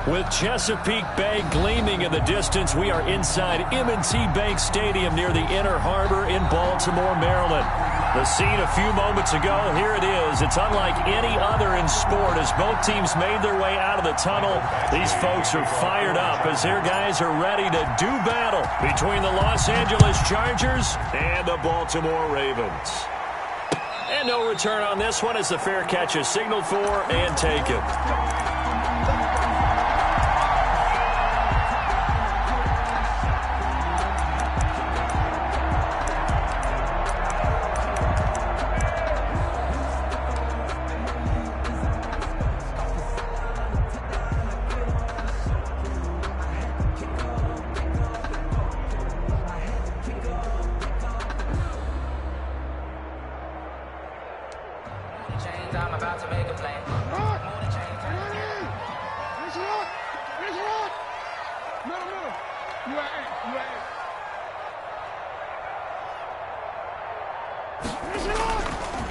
With Chesapeake Bay gleaming in the distance, we are inside M&T Bank Stadium near the Inner Harbor in Baltimore, Maryland. The scene a few moments ago, here it is. It's unlike any other in sport as both teams made their way out of the tunnel. These folks are fired up as their guys are ready to do battle between the Los Angeles Chargers and the Baltimore Ravens. And no return on this one as the fair catch is signaled for and taken. I'm about to make a play.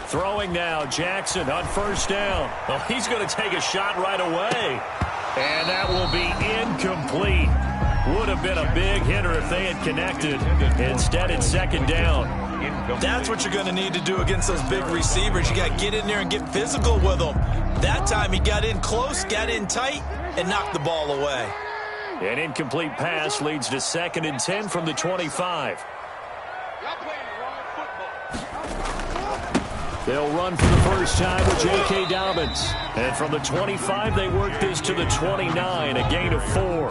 Throwing now, Jackson on first down. Oh, he's going to take a shot right away. And that will be incomplete. Would have been a big hitter if they had connected. Instead, it's second down. That's what you're going to need to do against those big receivers. You got to get in there and get physical with them. That time he got in close, got in tight, and knocked the ball away. An incomplete pass leads to 2nd and 10 from the 25. They'll run for the first time with J.K. Dobbins. And from the 25, they work this to the 29, a gain of 4.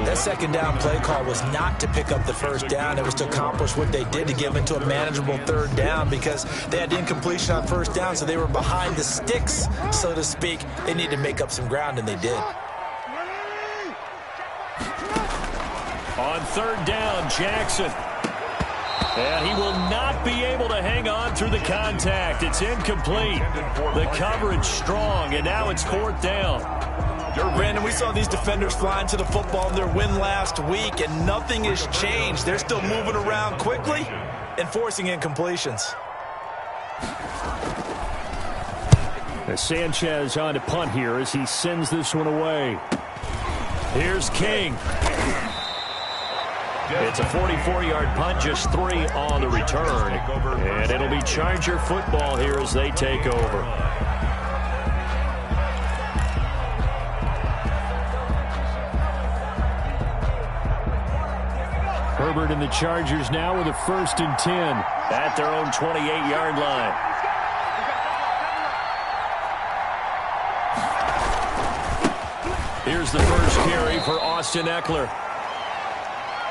That second down play call was not to pick up the first down. It was to accomplish what they did to get them into a manageable third down because they had incompletion on first down, so they were behind the sticks, so to speak. They needed to make up some ground, and they did. On third down, Jackson. And he will not be able to hang on through the contact. It's incomplete. The coverage strong, and now it's 4th down. Brandon, we saw these defenders flying to the football in their win last week, and nothing has changed. They're still moving around quickly and forcing incompletions. Sanchez on to punt here as he sends this one away. Here's King. It's a 44-yard punt, just 3 on the return. And it'll be Charger football here as they take over. Herbert and the Chargers now with a 1st and 10 at their own 28-yard line. Here's the first carry for Austin Eckler.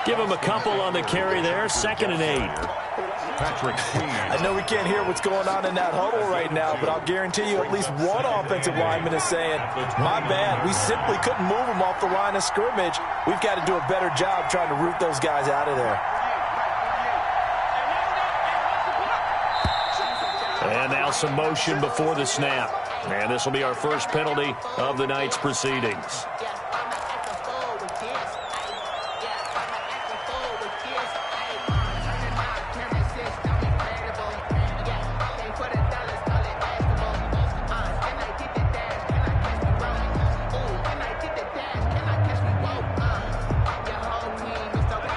Give him a couple on the carry there, 2nd and 8. I know we can't hear what's going on in that huddle right now, but I'll guarantee you at least one offensive lineman is saying, my bad, we simply couldn't move them off the line of scrimmage. We've got to do a better job trying to root those guys out of there. And now some motion before the snap. And this will be our first penalty of the night's proceedings.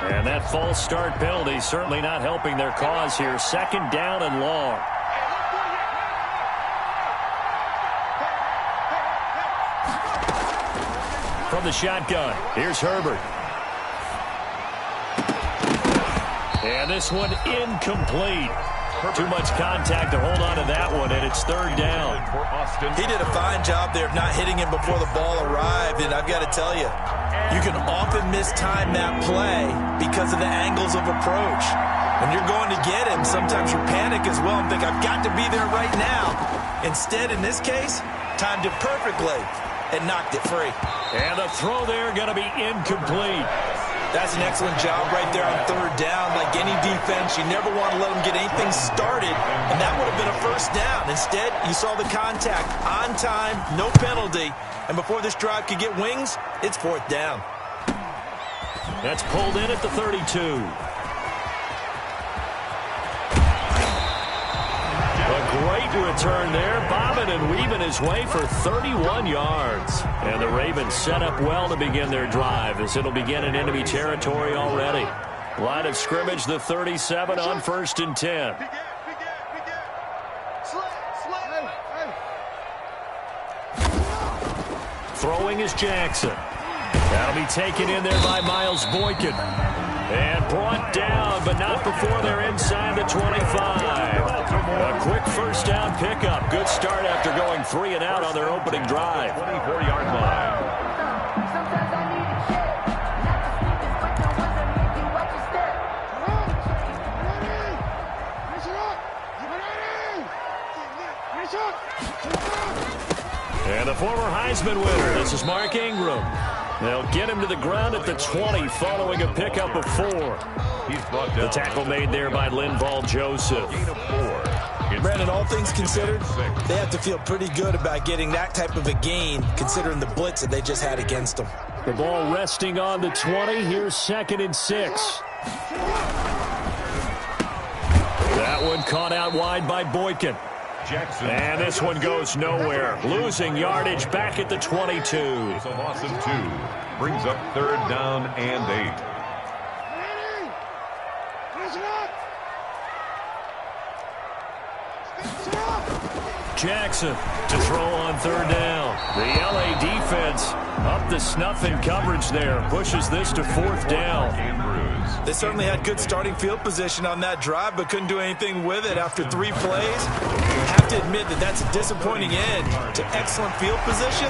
And that false start penalty certainly not helping their cause here. 2nd down and long. From the shotgun, here's Herbert. And this one incomplete. Too much contact to hold on to that one, and it's 3rd down. He did a fine job there of not hitting him before the ball arrived, and I've got to tell you, you can often mistime that play because of the angles of approach. When you're going to get him, sometimes you panic as well and think, I've got to be there right now. Instead, in this case, timed it perfectly and knocked it free. And the throw there going to be incomplete. That's an excellent job right there on 3rd down. Like any defense, you never want to let them get anything started, and that would have been a 1st down. Instead, you saw the contact on time, no penalty, and before this drive could get wings, it's 4th down. That's pulled in at the 32. A Great return there, bobbing and weaving his way for 31 yards. And the Ravens set up well to begin their drive as it'll begin in enemy territory already. Line of scrimmage, the 37 on 1st and 10. Throwing is Jackson. That'll be taken in there by Miles Boykin. And brought down, but not before they're inside the 25. A quick first down pickup. Good start after going 3 and out on their opening drive. 24-yard line. And the former Heisman winner, this is Mark Ingram. They'll get him to the ground at the 20 following a pickup of 4. The tackle made there by Linval Joseph. Brandon, all things considered, they have to feel pretty good about getting that type of a gain considering the blitz that they just had against them. The ball resting on the 20. Here's 2nd and 6. That one caught out wide by Boykin. Jackson. And this one goes nowhere. Losing yardage back at the 22. It's a loss of 2. Brings up 3rd down and 8. Jackson to throw on 3rd down. The LA defense up the snuff in coverage there. Pushes this to 4th down. They certainly had good starting field position on that drive, but couldn't do anything with it after 3 plays. You have to admit that that's a disappointing end to excellent field position.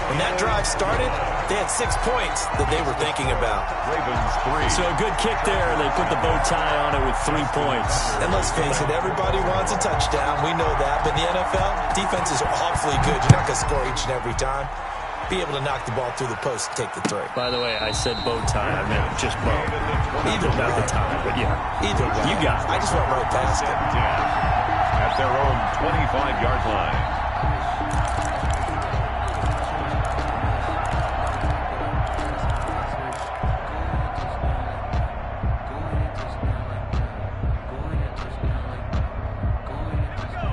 When that drive started, they had 6 points that they were thinking about. Ravens 3. So a good kick there. They put the bow tie on it with 3 points. And let's face it, everybody wants a touchdown. We know that. But in the NFL, defenses are awfully good. You're not going to score each and every time. Be able to knock the ball through the post and take the 3. By the way, I said bow tie. I meant just bow. Either Not way. the tie, but yeah. Either way. You got it. I just went right past it. At their own 25-yard line.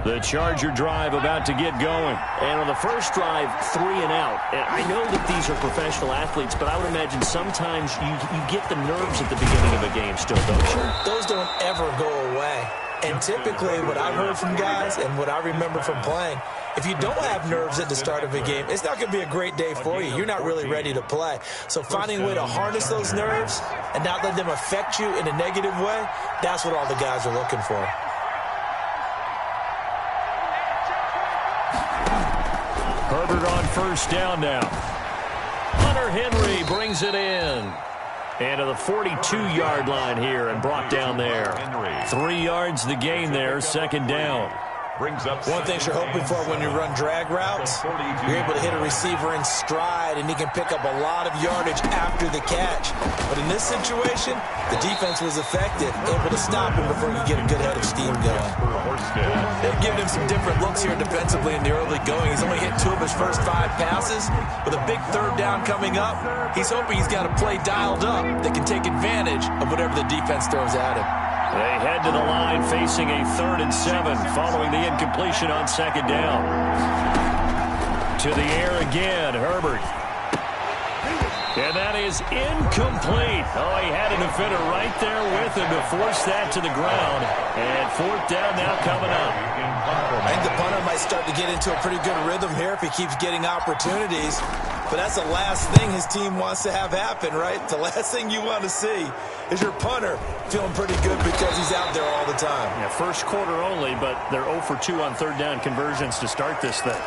The Charger drive about to get going. And on the first drive, 3 and out. And I know that these are professional athletes, but I would imagine sometimes you get the nerves at the beginning of a game still, don't you? Those don't ever go away. And typically what I've heard from guys and what I remember from playing, if you don't have nerves at the start of a game, it's not going to be a great day for you. You're not really ready to play. So finding a way to harness those nerves and not let them affect you in a negative way, that's what all the guys are looking for. Herbert on first down now. Hunter Henry brings it in. And to the 42-yard line here and brought down there. 3 yards the gain there, 2nd down. Brings up one thing you're hoping for when you run drag routes, you're able to hit a receiver in stride, and he can pick up a lot of yardage after the catch. But in this situation, the defense was effective, able to stop him before you get a good head of steam going. They've given him some different looks here defensively in the early going. He's only hit 2 of his first 5 passes. With a big 3rd down coming up, he's hoping he's got a play dialed up that can take advantage of whatever the defense throws at him. They head to the line facing a 3rd and 7 following the incompletion on 2nd down. To the air again, Herbert. And that is incomplete. Oh, he had a defender right there with him to force that to the ground. And 4th down now coming up. I think the punter might start to get into a pretty good rhythm here if he keeps getting opportunities. But that's the last thing his team wants to have happen, right? The last thing you want to see is your punter feeling pretty good because he's out there all the time. Yeah, first quarter only, but they're 0 for 2 on 3rd down conversions to start this thing.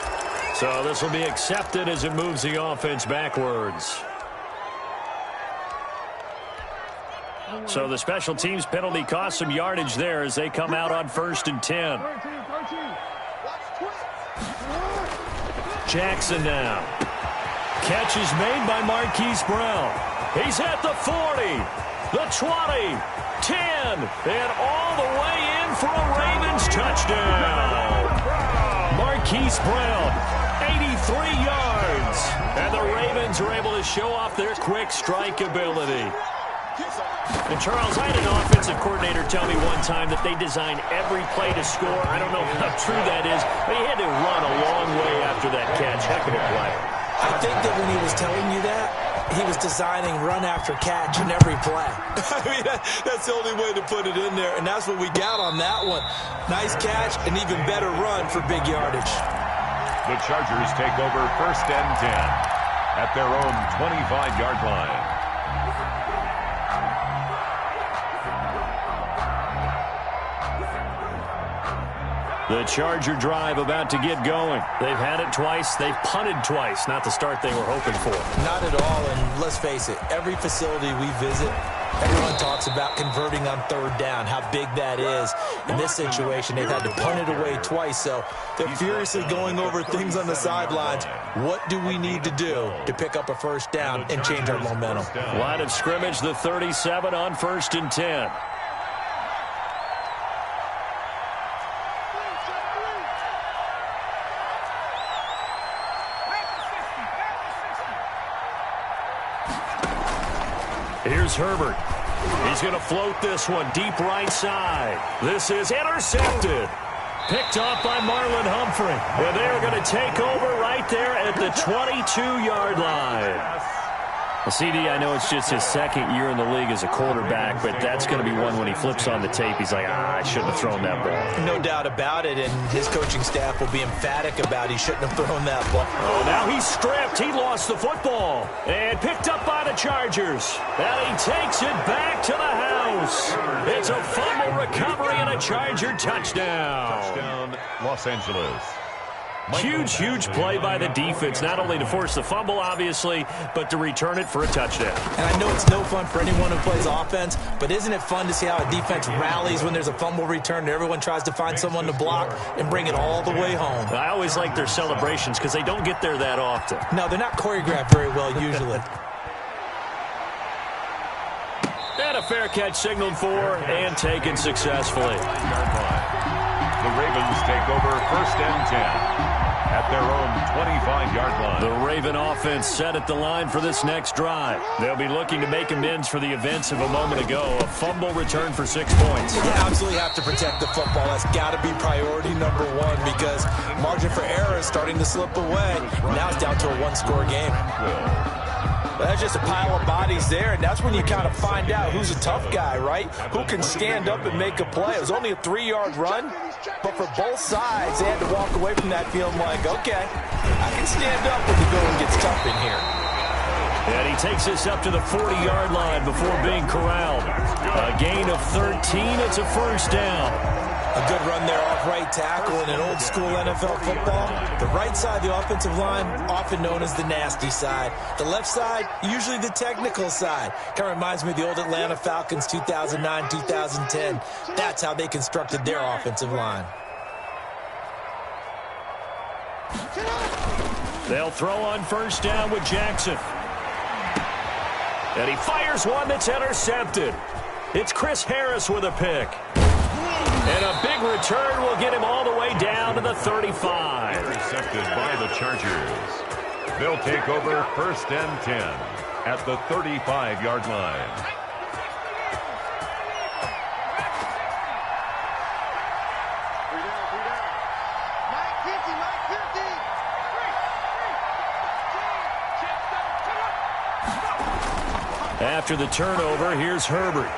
So this will be accepted as it moves the offense backwards. So the special teams penalty cost some yardage there as they come out on 1st and 10. Jackson now. Catch is made by Marquise Brown. He's at the 40, the 20, 10, and all the way in for a Ravens touchdown. Marquise Brown, 83 yards. And the Ravens are able to show off their quick strike ability. And Charles, I had an offensive coordinator tell me one time that they design every play to score. I don't know how true that is, but he had to run a long way after that catch. Heck of a play. I think that when he was telling you that, he was designing run after catch in every play. I mean, that's the only way to put it in there, and that's what we got on that one. Nice catch, and even better run for big yardage. The Chargers take over 1st and 10 at their own 25-yard line. The Charger drive about to get going. They've had it twice. They've punted twice. Not the start they were hoping for. Not at all, and let's face it, every facility we visit, everyone talks about converting on 3rd down, how big that is. In this situation, they've had to punt it away twice, so they're furiously going over things on the sidelines. What do we need to do to pick up a 1st down and change our momentum? Line of scrimmage, the 37 on 1st and 10. Here's Herbert. He's going to float this one deep right side. This is intercepted. Picked off by Marlon Humphrey. And they're going to take over right there at the 22-yard line. Well, CD, I know it's just his 2nd year in the league as a quarterback, but that's going to be one when he flips on the tape. He's like, I shouldn't have thrown that ball. No doubt about it, and his coaching staff will be emphatic about he shouldn't have thrown that ball. Oh, now he's stripped. He lost the football. And picked up by the Chargers. And he takes it back to the house. It's a fumble recovery and a Charger touchdown. Touchdown, Los Angeles. Huge play by the defense, not only to force the fumble, obviously, but to return it for a touchdown. And I know it's no fun for anyone who plays offense, but isn't it fun to see how a defense rallies when there's a fumble return and everyone tries to find someone to block and bring it all the way home? I always like their celebrations because they don't get there that often. No, they're not choreographed very well usually. And a fair catch signaled for and taken successfully. The Ravens take over 1st and 10 at their own 25-yard line. The Raven offense set at the line for this next drive. They'll be looking to make amends for the events of a moment ago. A fumble return for 6 points. You absolutely have to protect the football. That's got to be priority number 1 because margin for error is starting to slip away. Now it's down to a 1-score game. That's just a pile of bodies there, and that's when you kind of find out who's a tough guy, right? Who can stand up and make a play. It was only a 3-yard run, but for both sides, they had to walk away from that feeling like, okay, I can stand up when the going gets tough in here. And he takes this up to the 40-yard line before being corralled. A gain of 13. It's a 1st down. A good run there off right tackle in an old-school NFL football. The right side of the offensive line, often known as the nasty side. The left side, usually the technical side. Kind of reminds me of the old Atlanta Falcons 2009, 2010. That's how they constructed their offensive line. They'll throw on 1st down with Jackson. And he fires one that's intercepted. It's Chris Harris with a pick. And a big return will get him all the way down to the 35. Intercepted by the Chargers. They'll take over 1st and 10 at the 35-yard line. After the turnover, here's Herbert.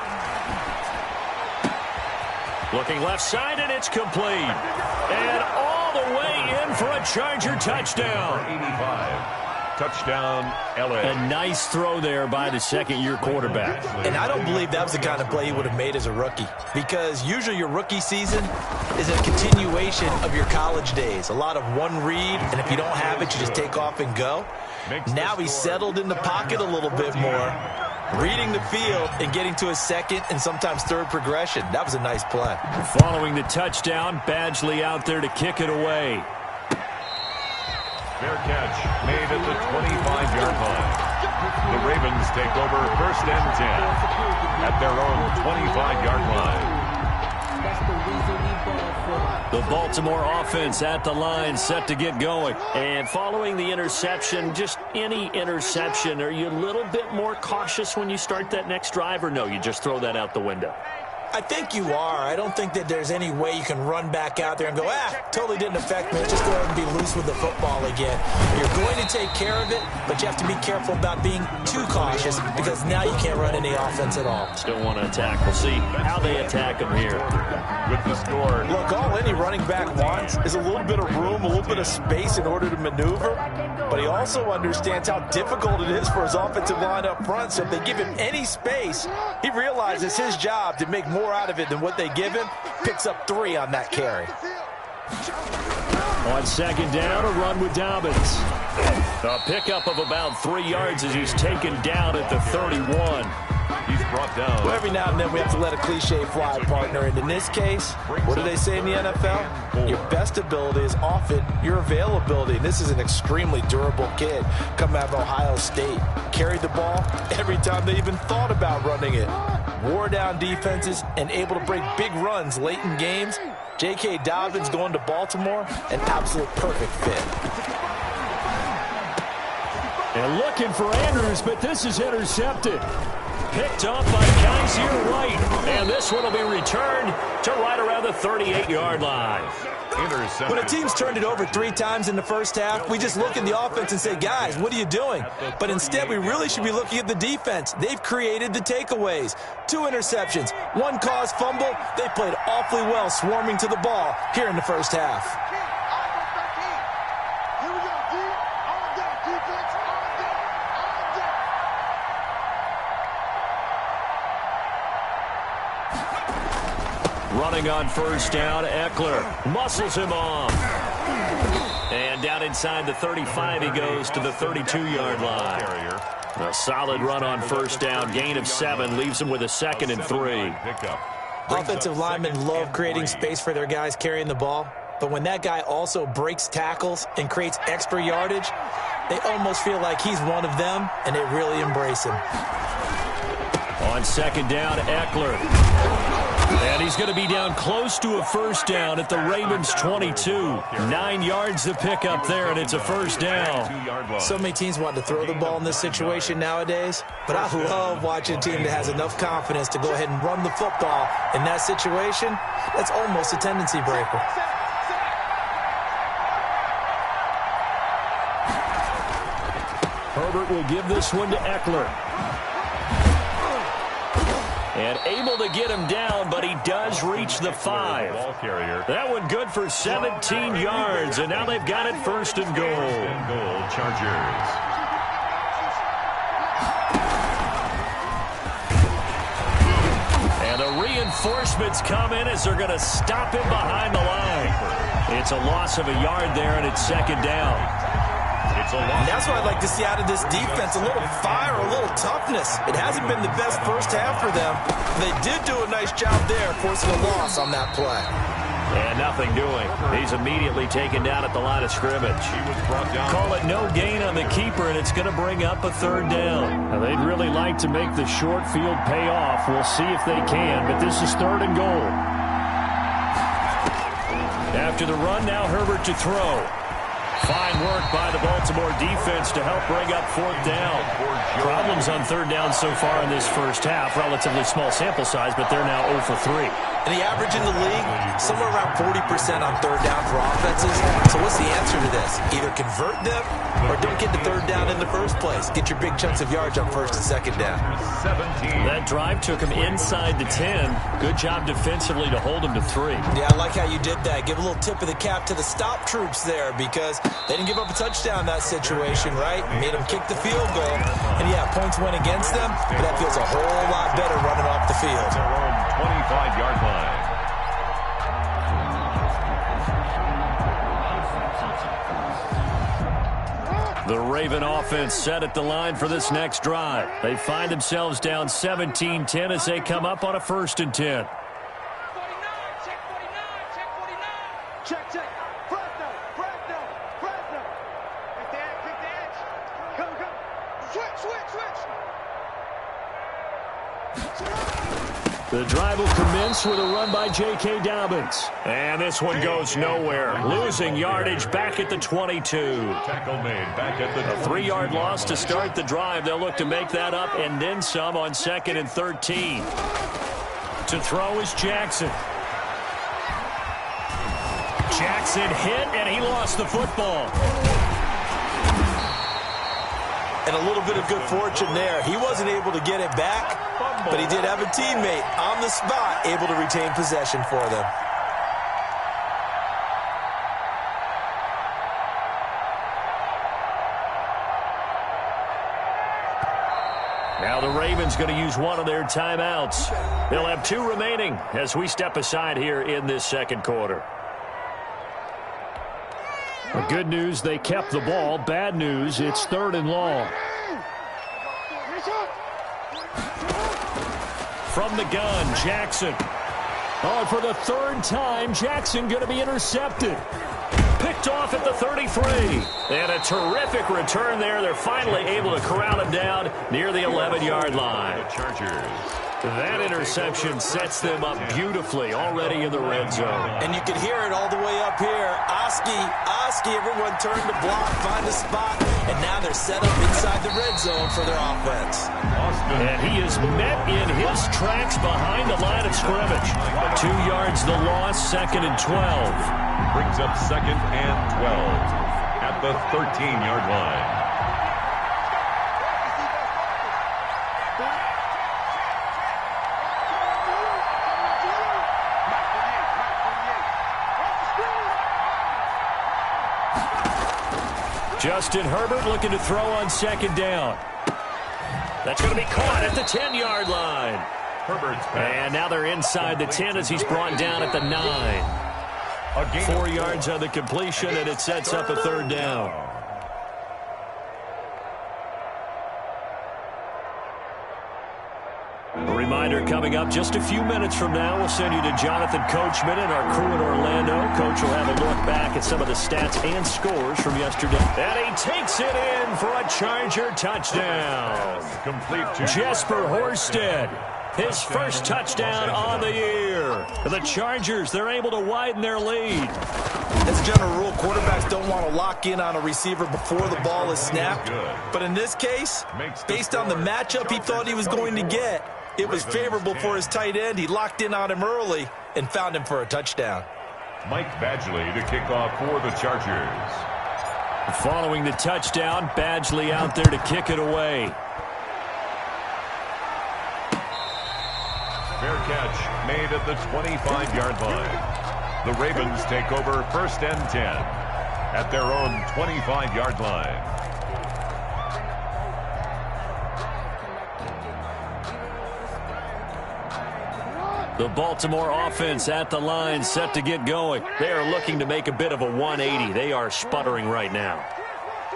Looking left side, and it's complete. And all the way in for a Charger touchdown. 85. Touchdown, L.A. A nice throw there by the 2nd-year quarterback. And I don't believe that was the kind of play he would have made as a rookie. Because usually your rookie season is a continuation of your college days. A lot of one read, and if you don't have it, you just take off and go. Now he's settled in the pocket a little bit more, reading the field and getting to his 2nd and sometimes 3rd progression. That was a nice play. Following the touchdown, Badgley out there to kick it away. Fair catch made at the 25-yard line. The Ravens take over 1st and 10 at their own 25-yard line. That's the reason we ball for. The Baltimore offense at the line, set to get going. And following the interception, just any interception, are you a little bit more cautious when you start that next drive, or no, you just throw that out the window? I think you are. I don't think that there's any way you can run back out there and go, totally didn't affect me. Just go ahead and be loose with the football again. You're going to take care of it, but you have to be careful about being too cautious because now you can't run any offense at all. Still want to attack. We'll see how they attack them here. With the score. Look, all any running back wants is a little bit of room, a little bit of space in order to maneuver, but he also understands how difficult it is for his offensive line up front, so if they give him any space, he realizes his job to make more out of it than what they give him, picks up 3 on that carry. On second down, a run with Dobbins. A pickup of about 3 yards as he's taken down at the 31. He's brought down. Well, every now and then we have to let a cliche fly, partner. And in this case, what do they say in the NFL? Your best ability is often your availability. And this is an extremely durable kid coming out of Ohio State. Carried the ball every time they even thought about running it. Wore down defenses and able to break big runs late in games. J.K. Dobbins going to Baltimore, an absolute perfect fit. And looking for Andrews, but this is intercepted. Picked up by Kaiser White. And this one will be returned to right around the 38-yard line. When a team's turned it over 3 times in the first half, we just look at the offense and say, guys, what are you doing? But instead, we really should be looking at the defense. They've created the takeaways. 2 interceptions, 1 caused fumble. They played awfully well swarming to the ball here in the first half. Running on first down, Eckler muscles him off. And down inside the 35, he goes to the 32-yard line. A solid run on first down, gain of 7, leaves him with a 2nd and 3. Offensive linemen love creating space for their guys carrying the ball, but when that guy also breaks tackles and creates extra yardage, they almost feel like he's one of them, and they really embrace him. On second down, Eckler. And he's going to be down close to a first down at the Ravens' 22. 9 yards to pick up there, and it's a first down. So many teams want to throw the ball in this situation nowadays, but I love watching a team that has enough confidence to go ahead and run the football. In that situation, that's almost a tendency breaker. Herbert will give this one to Eckler. And able to get him down, but he does reach the 5. That one good for 17 yards, and now they've got it 1st and goal. Chargers. And the reinforcements come in as they're going to stop him behind the line. It's a loss of a yard there, and it's 2nd down. And that's what I'd like to see out of this defense, a little fire, a little toughness. It hasn't been the best first half for them. They did do a nice job there, forcing a loss on that play. And nothing doing. He's immediately taken down at the line of scrimmage. He was brought down. Call it no gain on the keeper, and it's going to bring up a 3rd down. Now, they'd really like to make the short field pay off. We'll see if they can, but this is 3rd and goal. After the run, now Herbert to throw. Fine work by the Baltimore defense to help bring up 4th down. Problems on 3rd down so far in this first half. Relatively small sample size, but they're now 0 for 3. And the average in the league, somewhere around 40% on 3rd down for offenses. So what's the answer to this? Either convert them or don't get to 3rd down in the first place. Get your big chunks of yards on 1st and 2nd down. 17. That drive took him inside the 10. Good job defensively to hold him to 3. Yeah, I like how you did that. Give a little tip of the cap to the stop troops there because they didn't give up a touchdown in that situation, right? Made them kick the field goal. And yeah, points went against them, but that feels a whole lot better running off the field. 25-yard line. The Raven offense set at the line for this next drive. They find themselves down 17-10 as they come up on a 1st and 10. The drive will commence with a run by J.K. Dobbins. And this one goes nowhere. Losing yardage back at the 22. Tackle made back at the 3-yard loss to start the drive. They'll look to make that up and then some on 2nd and 13. To throw is Jackson. Jackson hit, and he lost the football. And a little bit of good fortune there. He wasn't able to get it back, but he did have a teammate on the spot able to retain possession for them. Now the Ravens going to use one of their timeouts. They'll have 2 remaining as we step aside here in this second quarter. The good news, they kept the ball. Bad news, it's 3rd and long. From the gun, Jackson. Oh, for the 3rd time, Jackson going to be intercepted. Picked off at the 33. And a terrific return there. They're finally able to corral him down near the 11-yard line. Chargers. That interception sets them up beautifully already in the red zone. And you can hear it all the way up here. Oski, everyone turned to block, find a spot, and now they're set up inside the red zone for their offense. And he is met in his tracks behind the line of scrimmage. 2 yards the loss, 2nd and 12. Brings up 2nd and 12 at the 13-yard line. Justin Herbert looking to throw on 2nd down. That's going to be caught at the 10-yard line. Herbert's and now they're inside the 10 as he's brought down at the 9. 4 yards on the completion, and it sets up a 3rd down. A reminder coming up just a few minutes from now, we'll send you to Jonathan Coachman and our crew in Orlando. Coach will have a look back at some of the stats and scores from yesterday. And he takes it in for a Charger touchdown. Complete to Jesper Horsted, his first touchdown on the year. The Chargers, they're able to widen their lead. As a general rule, quarterbacks don't want to lock in on a receiver before the ball is snapped. But in this case, based on the matchup he thought he was going to get, it was favorable for his tight end. He locked in on him early and found him for a touchdown. Mike Badgley to kick off for the Chargers. Following the touchdown, Badgley out there to kick it away. Fair catch made at the 25-yard line. The Ravens take over 1st and 10 at their own 25-yard line. The Baltimore offense at the line, set to get going. They are looking to make a bit of a 180. They are sputtering right now.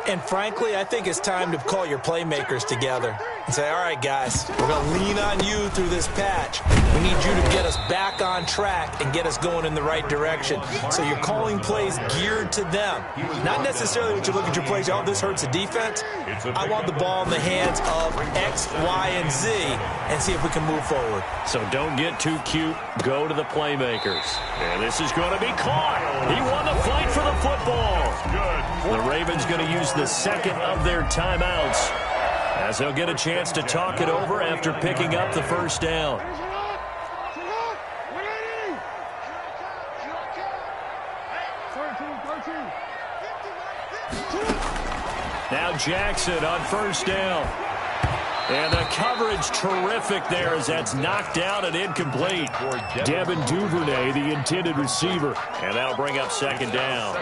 And frankly, I think it's time to call your playmakers together and say, all right, guys, we're going to lean on you through this patch. We need you to get us back on track and get us going in the right direction. So you're calling plays geared to them. Not necessarily what you look at your plays, oh, this hurts the defense. I want the ball in the hands of X, Y, and Z and see if we can move forward. So don't get too cute. Go to the playmakers. And this is going to be caught. He won the fight for the football. The Ravens going to use the 2nd of their timeouts as they'll get a chance to talk it over after picking up the 1st down. Now Jackson on 1st down. And the coverage terrific there as that's knocked down and incomplete. Devin Duvernay, the intended receiver. And that'll bring up 2nd down.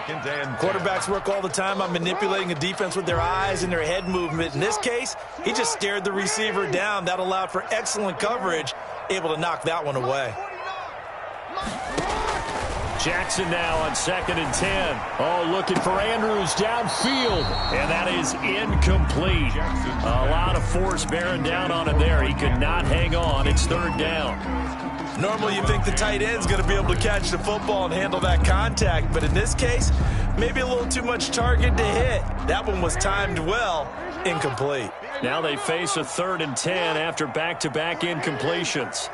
Quarterbacks work all the time on manipulating a defense with their eyes and their head movement. In this case, he just stared the receiver down. That allowed for excellent coverage, able to knock that one away. Jackson now on 2nd and 10. Oh, looking for Andrews downfield. And that is incomplete. A lot of force bearing down on him there. He could not hang on. It's 3rd down. Normally you think the tight end's going to be able to catch the football and handle that contact. But in this case, maybe a little too much target to hit. That one was timed well. Incomplete. Now they face a 3rd and 10 after back-to-back incompletions.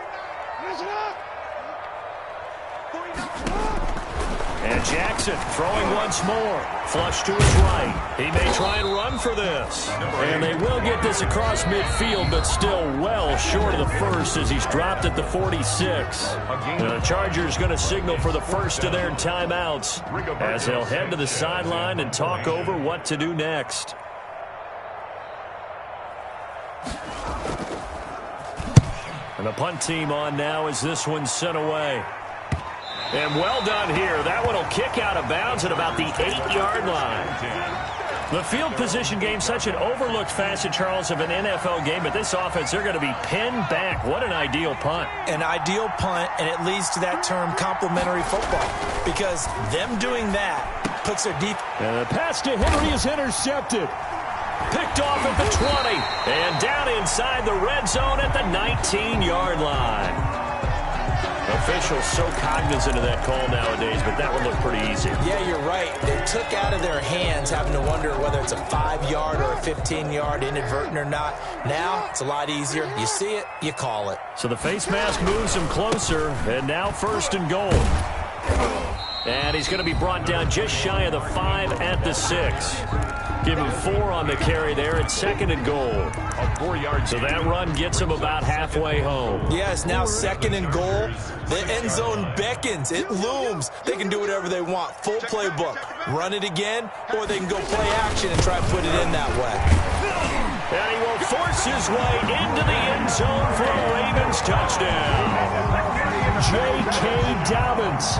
And Jackson throwing once more. Flush to his right. He may try and run for this. And they will get this across midfield, but still well short of the first as he's dropped at the 46. And the Chargers going to signal for the first of their timeouts as they'll head to the sideline and talk over what to do next. And the punt team on now as this one's sent away. And well done here. That one will kick out of bounds at about the 8-yard line. The field position game, such an overlooked facet, Charles, of an NFL game. But this offense, they're going to be pinned back. What an ideal punt. An ideal punt, and it leads to that term complementary football. Because them doing that puts their deep. And the pass to Henry is intercepted. Picked off at the 20. And down inside the red zone at the 19-yard line. Officials so cognizant of that call nowadays, but that one looked pretty easy. Yeah, you're right. They took out of their hands having to wonder whether it's a 5-yard or a 15-yard, inadvertent or not. Now, it's a lot easier. You see it, you call it. So the face mask moves him closer, and now first and goal. And he's going to be brought down just shy of the 5 at the 6. Give him 4 on the carry there at second and goal. So that run gets him about halfway home. Yes, now second and goal. The end zone beckons. It looms. They can do whatever they want. Full playbook. Run it again, or they can go play action and try and put it in that way. And he will force his way into the end zone for a Ravens touchdown. J.K. Dobbins,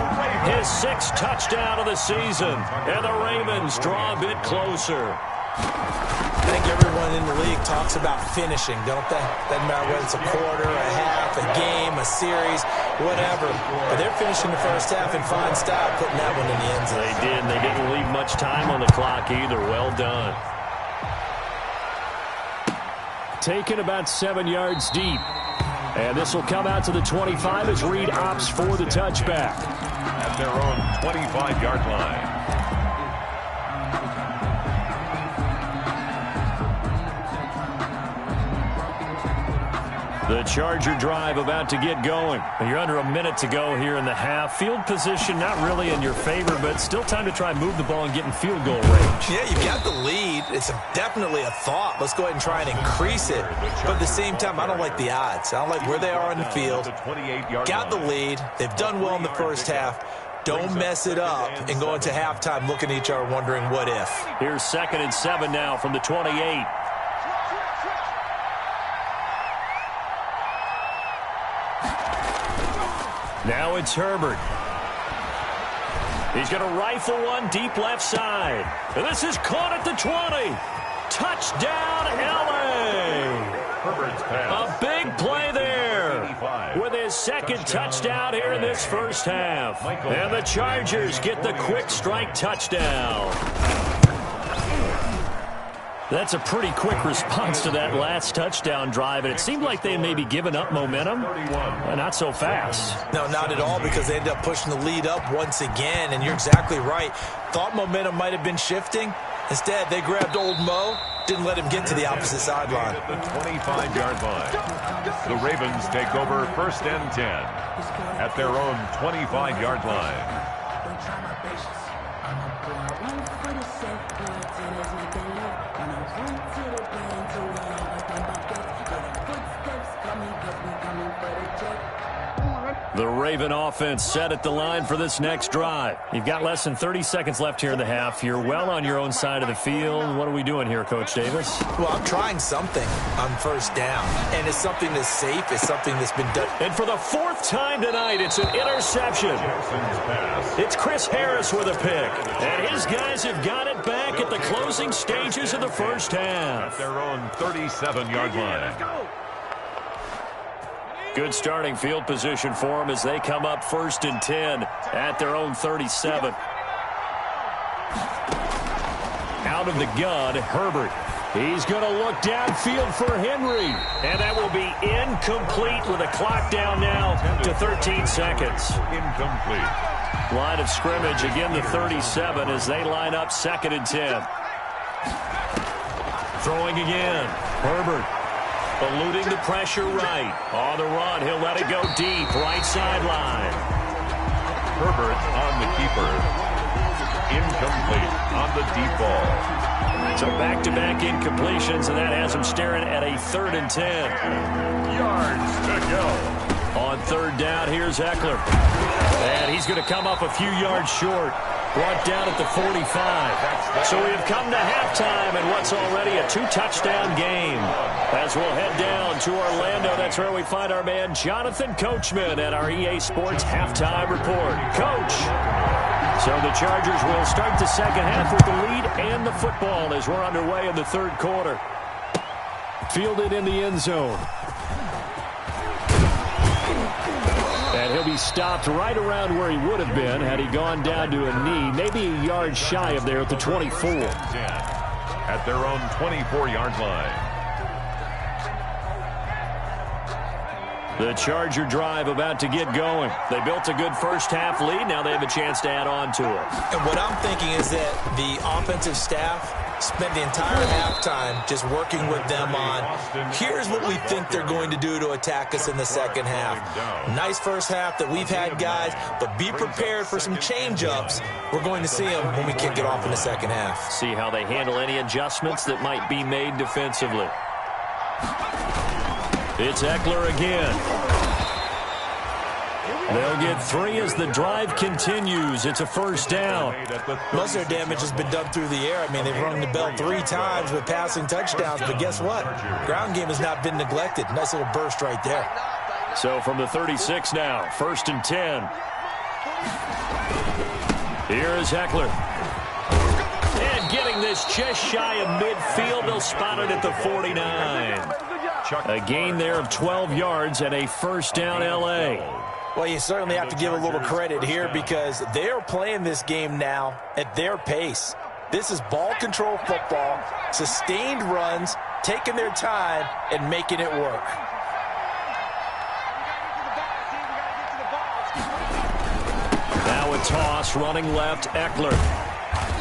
his 6th touchdown of the season. And the Ravens draw a bit closer. I think everyone in the league talks about finishing, don't they? Doesn't matter whether it's a quarter, a half, a game, a series, whatever. But they're finishing the first half in fine style, putting that one in the end zone. They did. They didn't leave much time on the clock either. Well done. Taken about 7 yards deep. And this will come out to the 25 as Reed opts for the touchback. At their own 25-yard line. The Charger drive about to get going. You're under a minute to go here in the half. Field position not really in your favor, but still time to try and move the ball and get in field goal range. Yeah, you've got the lead. It's definitely a thought. Let's go ahead and try and increase it. But at the same time, I don't like the odds. I don't like where they are on the field. Got the lead. They've done well in the first half. Don't mess it up and go into halftime looking at each other wondering what if. Here's 2nd and 7 now from the 28. Now it's Herbert. He's going to rifle one deep left side. And this is caught at the 20. Touchdown, L.A. Herbert's pass. A big play there with his 2nd touchdown here in this first half. And the Chargers get the quick strike touchdown. That's a pretty quick response to that last touchdown drive, and it seemed like they may be giving up momentum. Not so fast. No, not at all, because they ended up pushing the lead up once again, and you're exactly right. Thought momentum might have been shifting. Instead, they grabbed old Mo, didn't let him get to the opposite sideline. At the 25-yard line, the Ravens take over 1st and 10 at their own 25-yard line. The Raven offense set at the line for this next drive. You've got less than 30 seconds left here in the half. You're well on your own side of the field. What are we doing here, Coach Davis? Well, I'm trying something on 1st down, and it's something that's safe. It's something that's been done. And for the 4th time tonight, it's an interception. It's Chris Harris with a pick. And his guys have got it back at the closing stages of the first half. At their own 37-yard line. Good starting field position for them as they come up 1st and 10 at their own 37. Out of the gun, Herbert. He's going to look downfield for Henry. And that will be incomplete with a clock down now to 13 seconds. Incomplete. Line of scrimmage, again the 37 as they line up 2nd and 10. Throwing again. Herbert. Eluding the pressure right. On the run, he'll let it go deep. Right sideline. Herbert on the keeper. incomplete on the deep ball. So back-to-back incompletions, and that has him staring at a 3rd and 10. Yards to go. On 3rd down, here's Eckler. And he's going to come up a few yards short. Brought down at the 45. So we have come to halftime in what's already a 2-touchdown game. As we'll head down to Orlando, that's where we find our man Jonathan Coachman at our EA Sports Halftime Report. Coach! So the Chargers will start the second half with the lead and the football as we're underway in the 3rd quarter. Fielded in the end zone. And he'll be stopped right around where he would have been had he gone down to a knee, maybe a yard shy of there at the 24. At their own 24-yard line. The Charger drive about to get going. They built a good first-half lead. Now they have a chance to add on to it. And what I'm thinking is that the offensive staff spent the entire halftime just working with them on, here's what we think they're going to do to attack us in the second half. Nice first half that we've had, guys, but be prepared for some change-ups. We're going to see them when we kick it off in the second half. See how they handle any adjustments that might be made defensively. It's Eckler again. They'll get 3 as the drive continues. It's a 1st down. Most of their damage has been done through the air. I mean, they've rung the bell 3 times with passing touchdowns, but guess what? Ground game has not been neglected. Nice little burst right there. So from the 36 now, 1st and 10. Here is Eckler. And getting this just shy of midfield, they'll spot it at the 49. A gain there of 12 yards and a 1st down L.A. Well, you certainly have to give a little credit here because they're playing this game now at their pace. This is ball control football, sustained runs, taking their time, and making it work. Now a toss, running left, Eckler.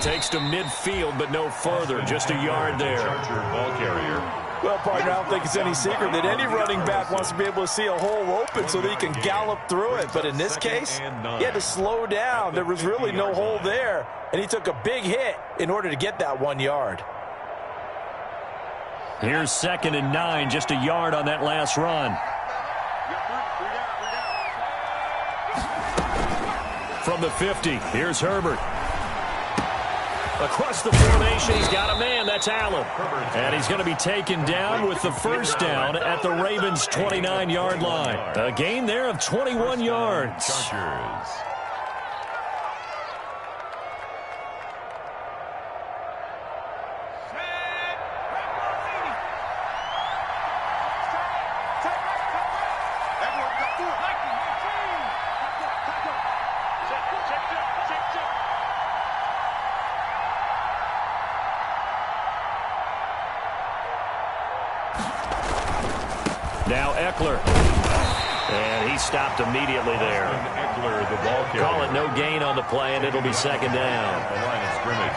Takes to midfield, but no further, just a yard there. Charger ball carrier. Well, partner, I don't think it's any secret that any running back wants to be able to see a hole open so that he can gallop through it. But in this case, he had to slow down. There was really no hole there, and he took a big hit in order to get that 1 yard. Here's 2nd and 9, just a yard on that last run. From the 50, here's Herbert. Across the formation, he's got a man. That's Allen. And he's going to be taken down with the 1st down at the Ravens' 29-yard line. A gain there of 21 yards. Chargers. Now Eckler. And he stopped immediately there. Eckler, the ball carrier. Call it no gain on the play, and it'll be 2nd down. The line of scrimmage.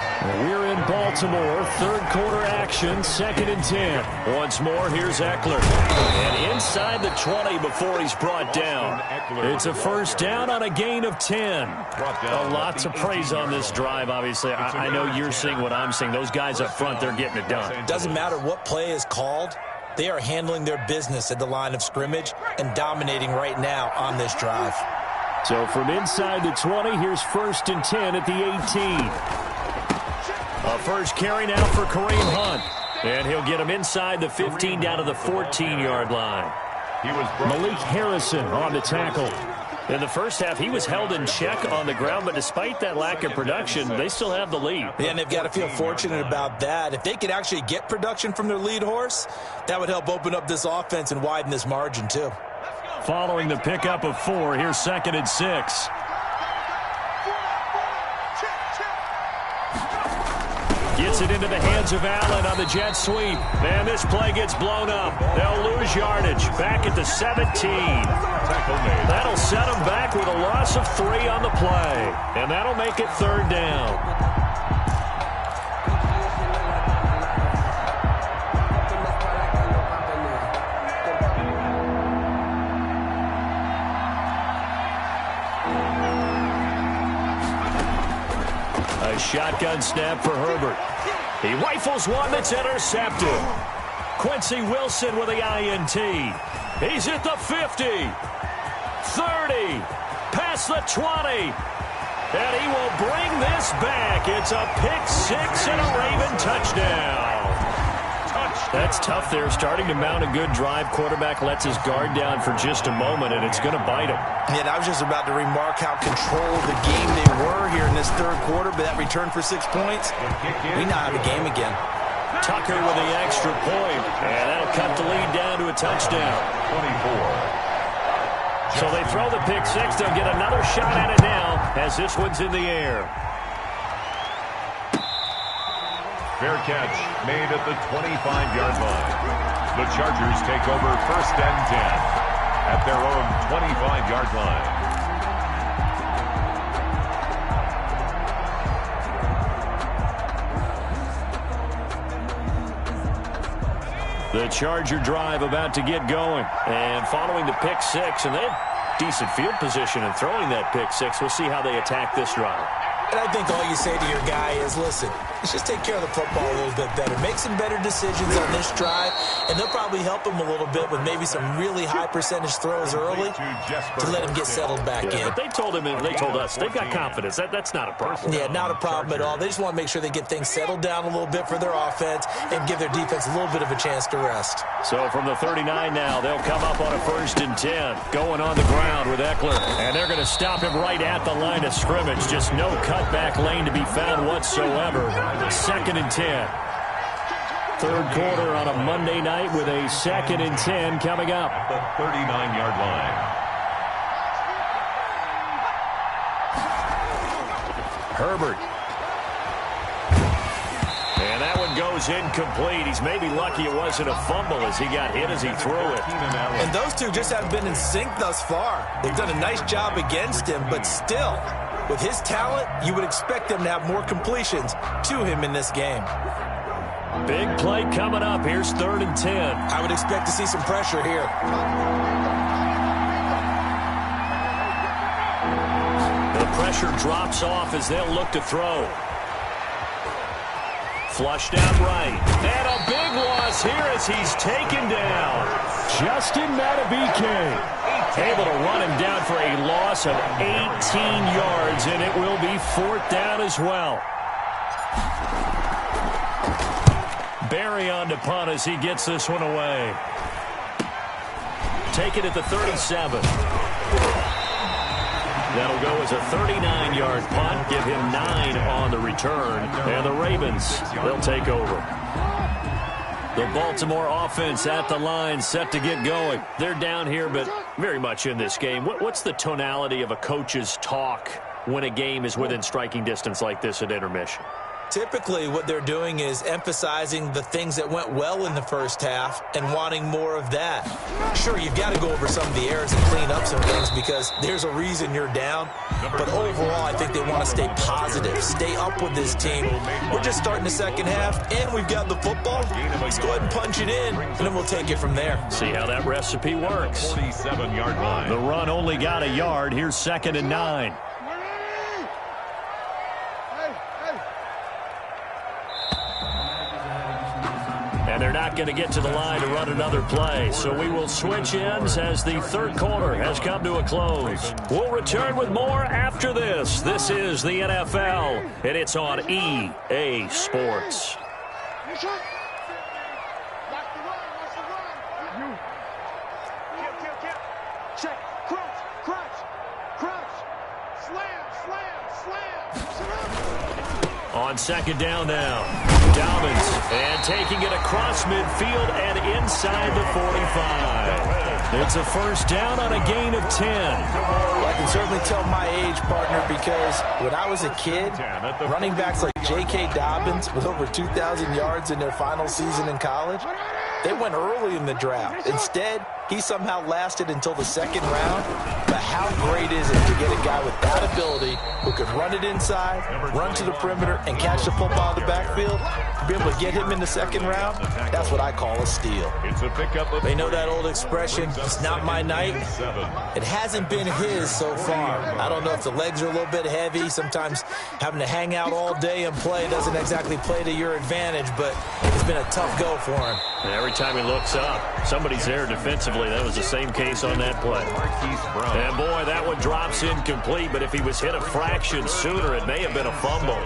We're in Baltimore. 3rd quarter action, 2nd and 10. Once more, here's Eckler. And inside the 20 before he's brought down. It's a 1st down on a gain of 10. A lot to praise on this drive, obviously. I know you're seeing what I'm seeing. Those guys up front, they're getting it done. Doesn't matter what play is called. They are handling their business at the line of scrimmage and dominating right now on this drive. So from inside the 20, here's 1st and 10 at the 18. A first carry now for Kareem Hunt. And he'll get him inside the 15 down to the 14-yard line. Malik Harrison on the tackle. In the first half, he was held in check on the ground, but despite that lack of production, they still have the lead. Yeah, and they've got to feel fortunate about that. If they could actually get production from their lead horse, that would help open up this offense and widen this margin, too. Following the pickup of 4, here's 2nd and 6. Gets it into the hands of Allen on the jet sweep. And this play gets blown up. They'll lose yardage. Back at the 17. That'll set them back with a loss of 3 on the play. And that'll make it 3rd down. A A shotgun snap for Herbert. He rifles one that's intercepted. Quincy Wilson with the INT. He's at the 50. 30. Past the 20. And he will bring this back. It's a pick six and a Raven touchdown. That's tough there. Starting to mount a good drive. Quarterback lets his guard down for just a moment, and it's going to bite him. Yeah, I was just about to remark how controlled the game they were here in this third quarter, but that return for 6 points, we now have a game again. Tucker with the extra point, and that'll cut the lead down to a touchdown. 24. So they throw the pick six. They'll get another shot at it now as this one's in the air. Fair catch made at the 25-yard line. The Chargers take over 1st and 10 at their own 25-yard line. The Charger drive about to get going. And following the pick six, and they have decent field position in throwing that pick six. We'll see how they attack this drive. And I think all you say to your guy is, listen, let's just take care of the football a little bit better. Make some better decisions on this drive, and they'll probably help him a little bit with maybe some really high percentage throws early to let him get settled back in. But they told him, and they told us, they've got confidence. That's not a problem. Yeah, not a problem at all. They just want to make sure they get things settled down a little bit for their offense and give their defense a little bit of a chance to rest. So from the 39 now, they'll come up on a 1st and 10. Going on the ground with Eckler. And they're going to stop him right at the line of scrimmage. Just no cutback lane to be found whatsoever. 2nd and 10. Third quarter on a Monday night with a 2nd and 10 coming up. At the 39-yard line. Herbert. And that one goes incomplete. He's maybe lucky it wasn't a fumble as he got hit as he threw it. And those two just haven't been in sync thus far. They've done a nice job against him, but still, with his talent, you would expect them to have more completions to him in this game. Big play coming up. Here's 3rd and 10. I would expect to see some pressure here. The pressure drops off as they'll look to throw. Flushed out right. And a big loss here as he's taken down. Justin Madubuike able to run him down for a loss of 18 yards, and it will be 4th down as well. Barry on to punt as he gets this one away. Take it at the 37. That'll go as a 39-yard punt. Give him 9 on the return. And the Ravens, they'll take over. The Baltimore offense at the line, set to get going. They're down here, but very much in this game. What's the tonality of a coach's talk when a game is within striking distance like this at intermission? Typically, what they're doing is emphasizing the things that went well in the first half and wanting more of that. Sure, you've got to go over some of the errors and clean up some things because there's a reason you're down. But overall, I think they want to stay positive, stay up with this team. We're just starting the second half, and we've got the football. Let's go ahead and punch it in, and then we'll take it from there. See how that recipe works. 47-yard line. The run only got a yard. Here's 2nd and 9. And they're not going to get to the line to run another play. So we will switch ends as the third quarter has come to a close. We'll return with more after this. This is the NFL, and it's on EA Sports. On 2nd down now, Dobbins, and taking it across midfield and inside the 45. It's a 1st down on a gain of 10. Well, I can certainly tell my age, partner, because when I was a kid, running backs like J.K. Dobbins with over 2,000 yards in their final season in college, they went early in the draft. Instead, he somehow lasted until the 2nd round. But how great is it to get a guy with that ability who can run it inside, run to the perimeter, and catch the football out of the backfield? To be able to get him in the second round, that's what I call a steal. It's a pickup of, they know that old expression, it's not my night. It hasn't been his so far. I don't know if the legs are a little bit heavy. Sometimes having to hang out all day and play doesn't exactly play to your advantage, but it's been a tough go for him. And every time he looks up, somebody's there defensively. That was the same case on that play. And boy, that one drops incomplete, but if he was hit a fraction sooner, it may have been a fumble.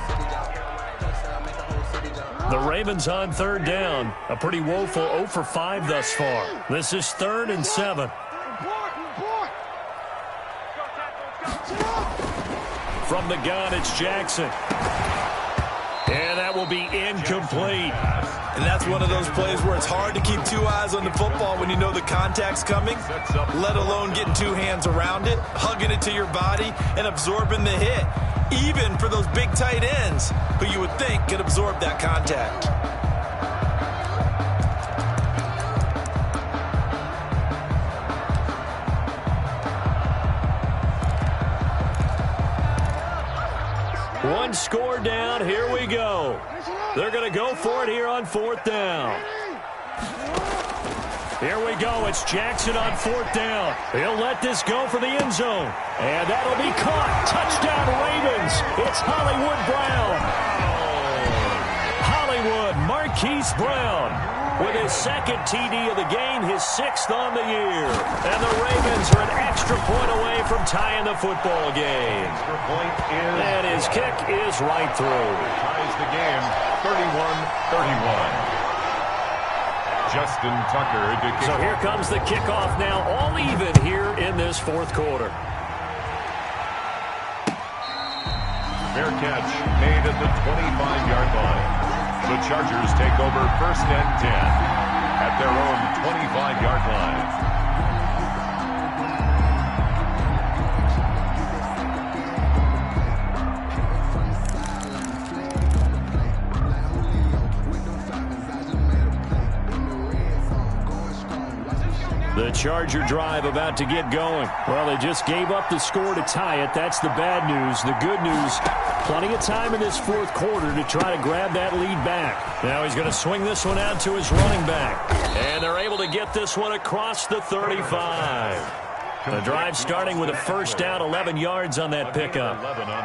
The Ravens on third down. A pretty woeful 0 for 5 thus far. This is 3rd and 7. From the gun, it's Jackson. And that will be incomplete. And that's one of those plays where it's hard to keep 2 eyes on the football when you know the contact's coming, let alone getting 2 hands around it, hugging it to your body, and absorbing the hit. Even for those big tight ends who you would think could absorb that contact. One score down. Here we go. They're going to go for it here on 4th down. Here we go. It's Jackson on 4th down. He'll let this go for the end zone. And that'll be caught. Touchdown, Ravens. It's Hollywood Brown. Hollywood Marquise Brown with his 2nd TD of the game, his 6th on the year. And the Ravens are an extra point away from tying the football game. Extra point is, and his kick is right through. Ties the game, 31-31. Justin Tucker to kick. So here comes the kickoff now, all even here in this 4th quarter. Fair catch made at the 25-yard line. The Chargers take over 1st and 10 at their own 25-yard line. The Charger drive about to get going. Well, they just gave up the score to tie it. That's the bad news. The good news, plenty of time in this 4th quarter to try to grab that lead back. Now he's going to swing this one out to his running back. And they're able to get this one across the 35. The drive starting with a 1st down, 11 yards on that pickup.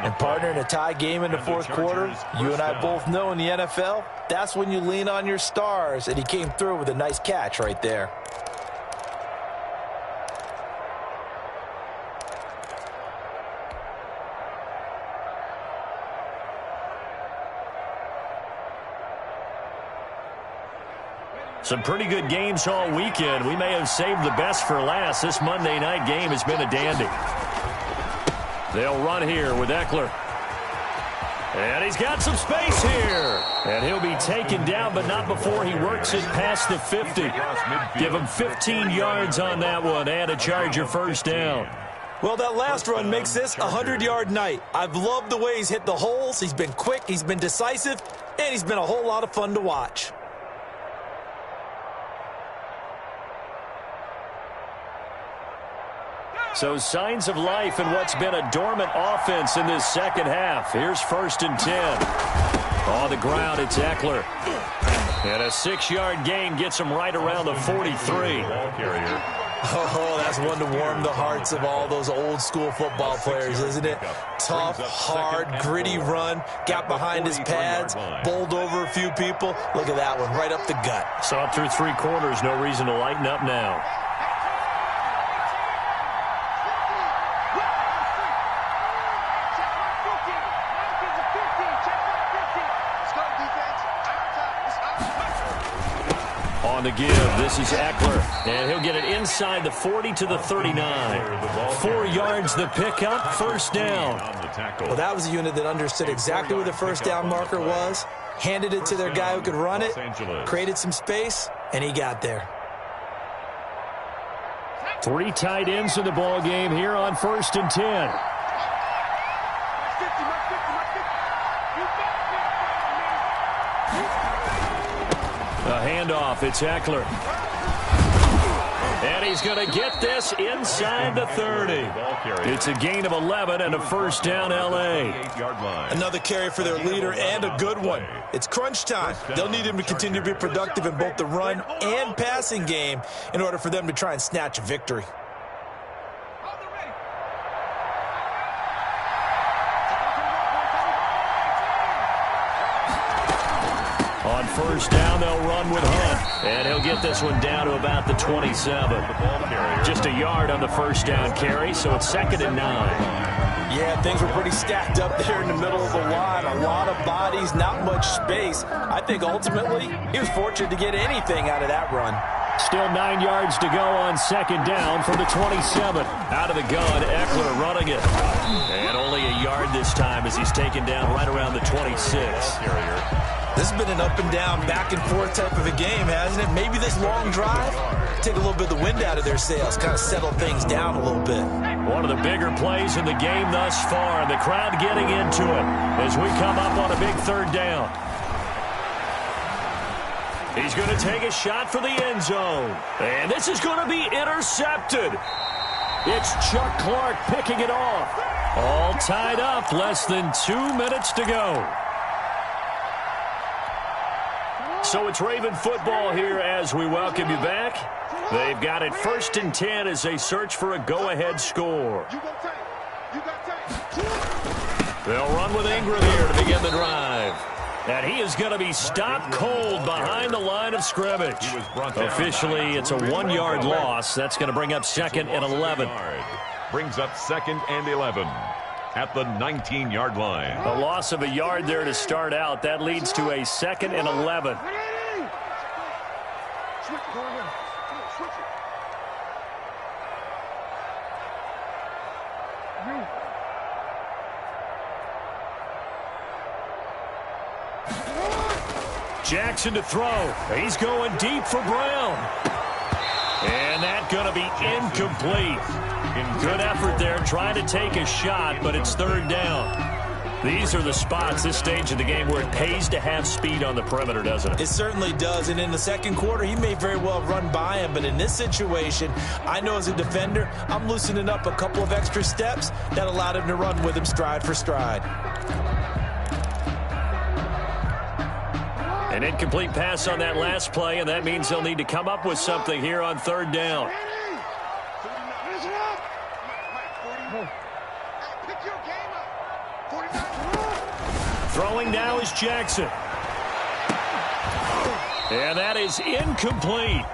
And partner, in a tie game in the 4th quarter, you and I both know in the NFL, that's when you lean on your stars. And he came through with a nice catch right there. Some pretty good games all weekend. We may have saved the best for last. This Monday night game has been a dandy. They'll run here with Eckler. And he's got some space here. And he'll be taken down, but not before he works it past the 50. Give him 15 yards on that one and a Charger 1st down. Well, that last run makes this a 100-yard night. I've loved the way he's hit the holes. He's been quick, he's been decisive, and he's been a whole lot of fun to watch. So signs of life in what's been a dormant offense in this 2nd half. Here's 1st and 10. On the ground, it's Eckler. And a 6-yard gain gets him right around the 43. Oh, that's one to warm the hearts of all those old school football players, isn't it? Tough, hard, gritty run. Got behind his pads, bowled over a few people. Look at that one, right up the gut. Saw it through 3 quarters. No reason to lighten up now. On the give, this is Eckler, and he'll get it inside the 40 to the 39. 4 yards the pickup, 1st down. Well, that was a unit that understood exactly where the 1st down marker was, handed it to their guy who could run it, created some space, and he got there. 3 tight ends in the ball game here on 1st and 10. A handoff, it's Eckler. And he's going to get this inside the 30. It's a gain of 11 and a first down, L.A. Another carry for their leader and a good one. It's crunch time. They'll need him to continue to be productive in both the run and passing game in order for them to try and snatch a victory. On first down, they'll run with Hunt. And he'll get this one down to about the 27. Just a yard on the first down carry, so it's 2nd and 9. Yeah, things were pretty stacked up there in the middle of the line. A lot of bodies, not much space. I think ultimately he was fortunate to get anything out of that run. Still 9 yards to go on 2nd down from the 27. Out of the gun, Eckler running it. And only a yard this time as he's taken down right around the 26. This has been an up-and-down, back-and-forth type of a game, hasn't it? Maybe this long drive, take a little bit of the wind out of their sails, kind of settle things down a little bit. One of the bigger plays in the game thus far. The crowd getting into it as we come up on a big 3rd down. He's going to take a shot for the end zone. And this is going to be intercepted. It's Chuck Clark picking it off. All tied up, less than 2 minutes to go. So it's Raven football here as we welcome you back. They've got it 1st and 10 as they search for a go-ahead score. They'll run with Ingram here to begin the drive. And he is going to be stopped cold behind the line of scrimmage. Officially, it's a 1-yard loss. That's going to bring up 2nd and 11. Brings up 2nd and 11 at the 19-yard line. A loss of a yard there to start out. That leads to a 2nd and 11. Jackson to throw. He's going deep for Brown. And that's going to be incomplete. Good effort there trying to take a shot, but it's 3rd down. These are the spots, this stage of the game, where it pays to have speed on the perimeter, doesn't it? It certainly does, and in the second quarter, he may very well run by him, but in this situation, I know as a defender, I'm loosening up a couple of extra steps that allowed him to run with him stride for stride. An incomplete pass on that last play, and that means they'll need to come up with something here on 3rd down. Throwing now is Jackson. And that is incomplete.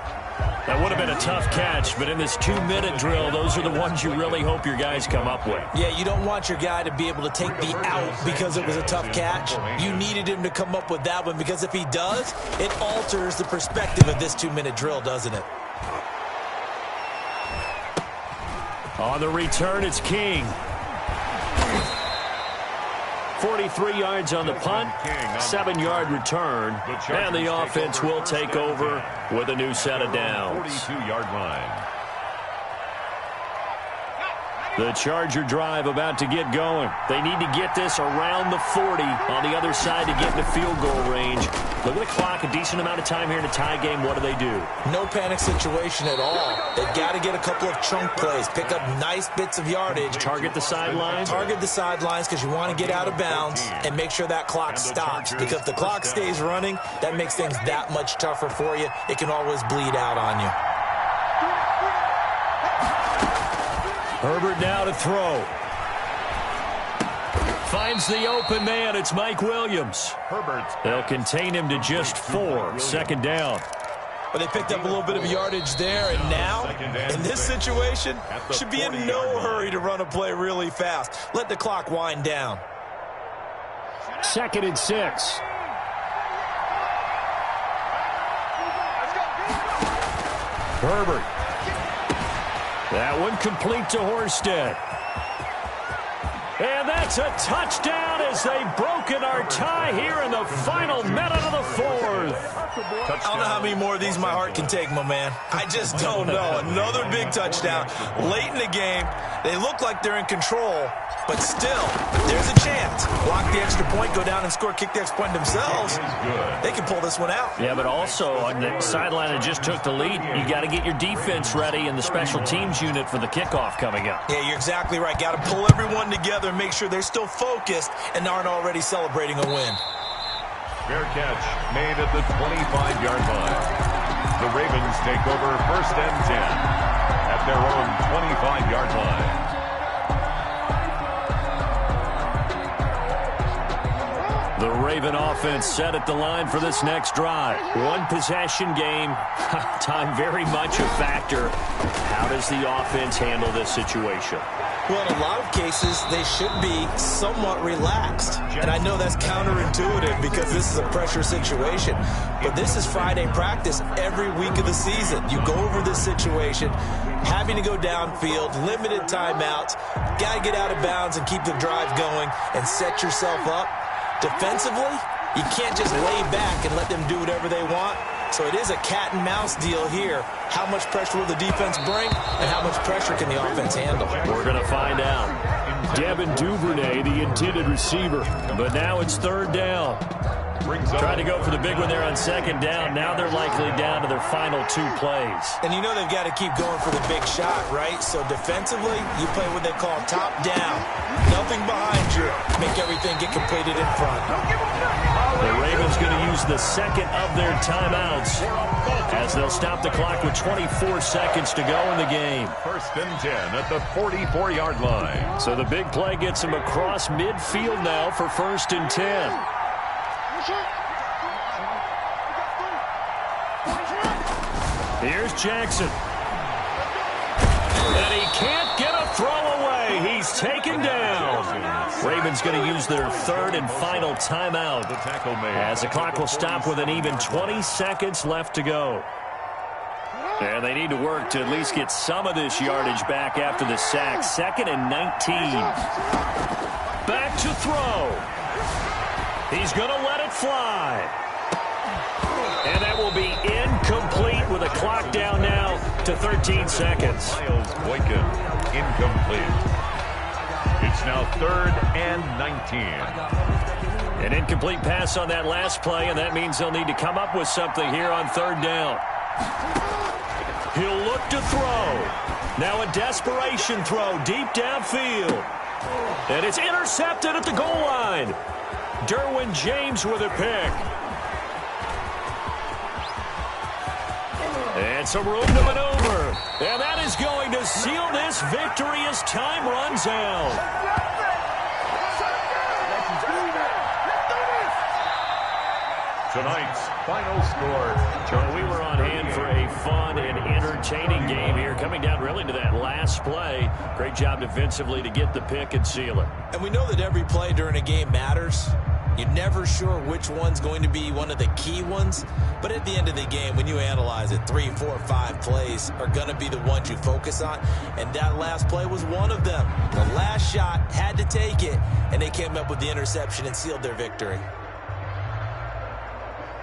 That would have been a tough catch, but in this 2-minute drill, those are the ones you really hope your guys come up with. Yeah, you don't want your guy to be able to take the out because it was a tough catch. You needed him to come up with that one because if he does, it alters the perspective of this 2-minute drill, doesn't it? On the return, it's King. 43 yards on the punt, 7-yard return, and the offense will take over with a new set of downs. 42-yard line. The Charger drive about to get going. They need to get this around the 40 on the other side to get into field goal range. Look at the clock, a decent amount of time here in a tie game. What do? No panic situation at all. They've got to get a couple of chunk plays, pick up nice bits of yardage. Target the sidelines? Target the sidelines because you want to get out of bounds and make sure that clock stops. Because if the clock stays running, that makes things that much tougher for you. It can always bleed out on you. Herbert now to throw. Finds the open man. It's Mike Williams. They'll contain him to just 4. 2nd down. But they picked up a little bit of yardage there, and now, in this situation, should be in no hurry to run a play really fast. Let the clock wind down. 2nd and 6. Herbert. That one complete to Horsted. And that's a touchdown as they've broken our tie here in the final minute of the fourth. I don't know how many more of these my heart can take, my man. I just don't know. Another big touchdown late in the game. They look like they're in control, but still, there's a chance. Block the extra point, go down and score, kick the extra point themselves. They can pull this one out. Yeah, but also on the sideline that just took the lead, you got to get your defense ready and the special teams unit for the kickoff coming up. Yeah, you're exactly right. Got to pull everyone together and make sure they're still focused and aren't already celebrating a win. Fair catch made at the 25-yard line. The Ravens take over 1st and 10 at their own 25-yard line. The Raven offense set at the line for this next drive. One possession game. Time very much a factor. How does the offense handle this situation? Well, in a lot of cases, they should be somewhat relaxed. And I know that's counterintuitive because this is a pressure situation. But this is Friday practice every week of the season. You go over this situation, having to go downfield, limited timeouts, got to get out of bounds and keep the drive going and set yourself up. Defensively, you can't just lay back and let them do whatever they want. So it is a cat and mouse deal here. How much pressure will the defense bring and how much pressure can the offense handle? We're going to find out. Devin Duvernay, the intended receiver. But now it's 3rd down. Trying to go for the big one there on 2nd down. Now they're likely down to their final 2 plays. And you know they've got to keep going for the big shot, right? So defensively, you play what they call top down. Nothing behind you. Make everything get completed in front. The Ravens going to use the 2nd of their timeouts as they'll stop the clock with 24 seconds to go in the game. 1st and 10 at the 44-yard line. So the big play gets them across midfield now for 1st and 10. Here's Jackson. And he can't get a throw away. He's taken down. Ravens going to use their 3rd and final timeout as the clock will stop with an even 20 seconds left to go. And they need to work to at least get some of this yardage back after the sack. 2nd and 19. Back to throw. He's going to let it fly. And that will be incomplete with a clock down now to 13 seconds. Miles Boykin, incomplete. It's now 3rd and 19. An incomplete pass on that last play, and that means they'll need to come up with something here on 3rd down. He'll look to throw. Now a desperation throw deep downfield. And it's intercepted at the goal line. Derwin James with a pick. And some room to maneuver. And that is going to seal this victory as time runs out. Tonight's final score. Well, we were on hand for a fun and entertaining game here, coming down really to that last play. Great job defensively to get the pick and seal it. And we know that every play during a game matters. You're never sure which one's going to be one of the key ones. But at the end of the game, when you analyze it, 3, 4, 5 plays are going to be the ones you focus on. And that last play was one of them. The last shot had to take it, and they came up with the interception and sealed their victory.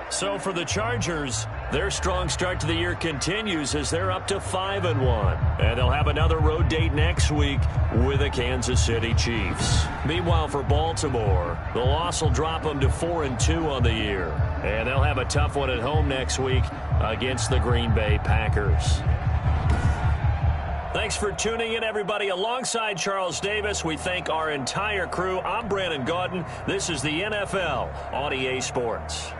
So for the Chargers, their strong start to the year continues as they're up to 5-1. And they'll have another road date next week with the Kansas City Chiefs. Meanwhile, for Baltimore, the loss will drop them to 4-2 on the year. And they'll have a tough one at home next week against the Green Bay Packers. Thanks for tuning in, everybody. Alongside Charles Davis, we thank our entire crew. I'm Brandon Gaudin. This is the NFL on EA Sports.